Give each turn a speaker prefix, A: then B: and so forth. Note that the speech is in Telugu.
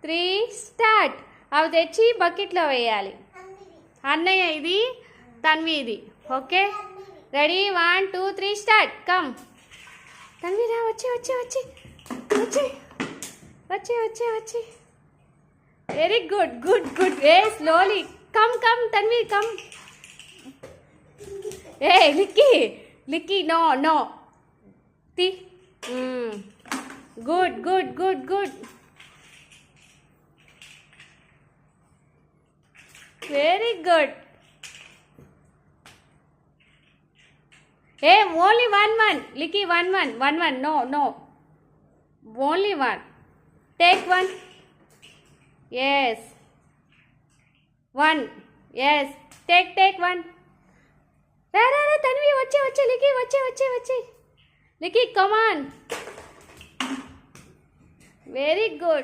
A: 3 స్టార్ట్. అవి తెచ్చి బకెట్లో వేయాలి. అన్నయ్య ఇది, తన్వి ఇది. Okay, ready? 1 2 3 start. Come Tanvi, రా. వచ్చి వచ్చి వచ్చి వచ్చి వచ్చి వచ్చి వచ్చి. Very good, good good. ఏ slowly. Come come Tanvi, come. ఏ లిక్కీ, లిక్కీ, నో నో. తి. Good good good good. Very good. ఏ ఓన్లీ 1 లిక్కీ, 1 no no, only 1. Take 1. yes 1. yes take 1. రా రా రా తన్వి, వచ్చే వచ్చే లిక్కీ, వచ్చే వచ్చే వచ్చే లిక్కీ, కమ్ ఆన్. Very good.